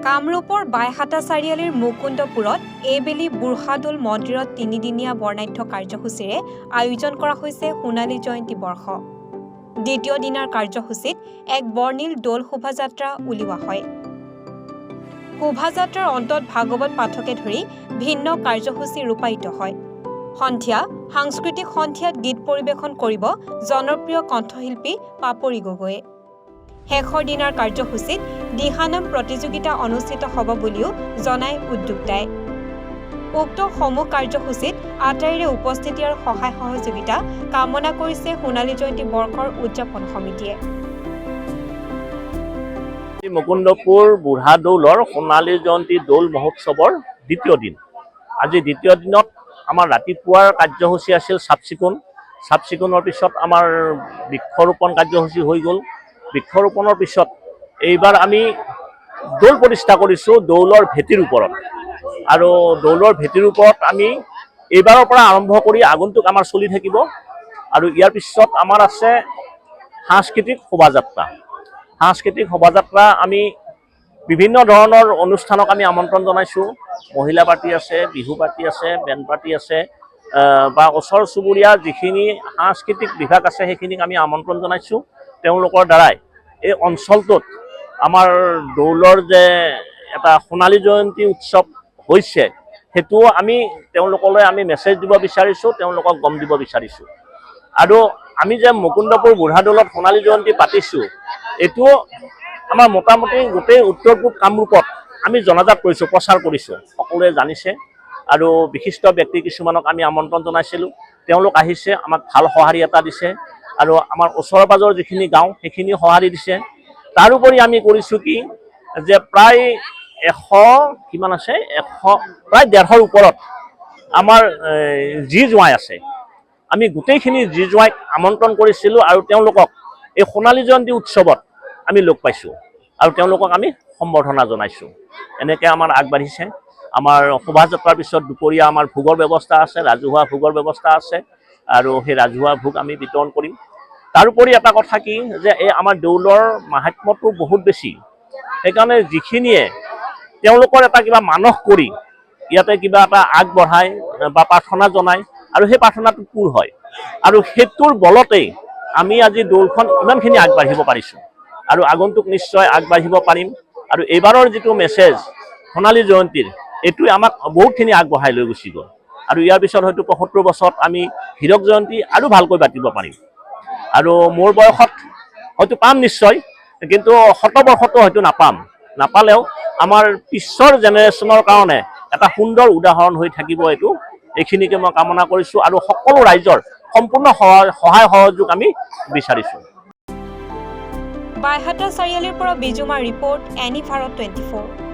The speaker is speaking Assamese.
কামৰূপৰ বাইহাটা চাৰিআলিৰ মুকুন্দপুৰত এইবেলি বুঢ়াদৌল মন্দিৰত ৩দিনীয়া বৰ্ণাঢ্য কাৰ্যসূচীৰে আয়োজন কৰা হৈছে সোণালী জয়ন্তী বৰ্ষ। দ্বিতীয় দিনাৰ কাৰ্যসূচীত এক বৰ্ণিল দৌল শোভাযাত্ৰা উলিওৱা হয়। শোভাযাত্ৰাৰ অন্তত ভাগৱত পাঠকে ধৰি ভিন্ন কাৰ্যসূচী ৰূপায়িত হয়। সন্ধিয়া সাংস্কৃতিক সন্ধিয়াত গীত পৰিৱেশন কৰিব জনপ্ৰিয় কণ্ঠশিল্পী পাপৰি গগৈয়ে। শেষৰ দিনাৰ কাৰ্যসূচীত দিহানাম প্ৰতিযোগিতা অনুষ্ঠিত হ'ব বুলিও জনায় উদ্যোক্তাই। উক্ত সমূহ কাৰ্যসূচীত আটাইৰে উপস্থিতি আৰু সহায় সহযোগিতা কামনা কৰিছে সোণালী জয়ন্তী বৰ্ষৰ উদযাপন সমিতিয়ে। মুকুন্দপুৰ বুঢ়াদৌলৰ সোণালী জয়ন্তী দৌল মহোৎসৱৰ দ্বিতীয় দিন। আজি দ্বিতীয় দিনত আমাৰ ৰাতিপুৱাৰ কাৰ্যসূচী আছিল চাফ চিকুণৰ পিছত আমাৰ বৃক্ষৰোপণ কাৰ্যসূচী হৈ গ'ল। বৃক্ষৰোপণৰ পিছত এইবাৰ আমি দৌল প্ৰতিষ্ঠা কৰিছোঁ দৌলৰ ভেটিৰ ওপৰত, আৰু দৌলৰ ভেটিৰ ওপৰত আমি এইবাৰৰ পৰা আৰম্ভ কৰি আগন্তুক আমাৰ চলি থাকিব। আৰু ইয়াৰ পিছত আমাৰ আছে সাংস্কৃতিক শোভাযাত্ৰা। সাংস্কৃতিক শোভাযাত্ৰা আমি বিভিন্ন ধৰণৰ অনুষ্ঠানক আমি আমন্ত্ৰণ জনাইছোঁ। মহিলা পাৰ্টি আছে, বিহু পাৰ্টি আছে, বেণ্ড পাৰ্টি আছে, বা ওচৰ চুবুৰীয়া যিখিনি সাংস্কৃতিক বিভাগ আছে সেইখিনিক আমি আমন্ত্ৰণ জনাইছোঁ। তেওঁলোকৰ দ্বাৰাই এই অঞ্চলটোত আমাৰ দৌলৰ যে এটা সোণালী জয়ন্তী উৎসৱ হৈছে সেইটোও আমি তেওঁলোকলৈ আমি মেছেজ দিব বিচাৰিছোঁ, তেওঁলোকক গম দিব বিচাৰিছোঁ। আৰু আমি যে মুকুন্দপুৰ বুঢ়াদৌলত সোণালী জয়ন্তী পাতিছোঁ, এইটো আমাৰ মোটামুটি গোটেই উত্তৰ পূব কামৰূপত আমি জনাজাত কৰিছোঁ, প্ৰচাৰ কৰিছোঁ, সকলোৱে জানিছে। আৰু বিশিষ্ট ব্যক্তি কিছুমানক আমি আমন্ত্ৰণ জনাইছিলোঁ, তেওঁলোক আহিছে, আমাক ভাল সঁহাৰি এটা দিছে। আৰু আমাৰ ওচৰ পাজৰ যিখিনি গাঁও সেইখিনি সঁহাৰি দিছে। তাৰোপৰি আমি কৰিছোঁ কি যে প্ৰায় 150ৰ ওপৰত আমাৰ জী জোঁৱাই আছে। আমি গোটেইখিনি জী জোঁৱাইক আমন্ত্ৰণ কৰিছিলোঁ আৰু তেওঁলোকক এই সোণালী জয়ন্তী উৎসৱত আমি লগ পাইছোঁ আৰু তেওঁলোকক আমি সম্বৰ্ধনা জনাইছোঁ। এনেকৈ আমাৰ আগবাঢ়িছে। আমাৰ শোভাযাত্ৰাৰ পিছত দুপৰীয়া আমাৰ ভোগৰ ব্যৱস্থা আছে, ৰাজহুৱা ভোগৰ ব্যৱস্থা আছে, আৰু সেই ৰাজহুৱা ভোগ আমি বিতৰণ কৰিম। তাৰোপৰি এটা কথা কি যে এই আমাৰ দৌলৰ মাহাত্ম্যটো বহুত বেছি। সেইকাৰণে যিখিনিয়ে তেওঁলোকৰ এটা কিবা মানস কৰি ইয়াতে কিবা এটা আগবঢ়ায় বা প্ৰাৰ্থনা জনায় আৰু সেই প্ৰাৰ্থনাটো পূৰ হয়, আৰু সেইটোৰ বলতেই আমি আজি দৌলখন ইমানখিনি আগবাঢ়িব পাৰিছোঁ আৰু আগন্তুক নিশ্চয় আগবাঢ়িব পাৰিম। আৰু এইবাৰৰ যিটো মেছেজ সোণালী জয়ন্তীৰ, এইটোৱে আমাক বহুতখিনি আগবঢ়াই লৈ গুচি গ'ল। আৰু ইয়াৰ পিছত হয়তো ৭৫ বছৰত আমি হীৰক জয়ন্তী আৰু ভালকৈ পাতিব পাৰিম। আৰু মোৰ বয়সত হয়তো পাম নিশ্চয়, কিন্তু ১০০ বৰ্ষতো হয়তো নাপালেও আমাৰ পিছৰ জেনেৰেশ্যনৰ কাৰণে এটা সুন্দৰ উদাহৰণ হৈ থাকিব এইটো। এইখিনিকে মই কামনা কৰিছোঁ আৰু সকলো ৰাইজৰ সম্পূৰ্ণ সহায় সহযোগ আমি বিচাৰিছোঁ। বাইহাটা চাৰিআলিৰ পৰা বিজুমাৰ ৰিপৰ্ট, এনি ভাৰত 24।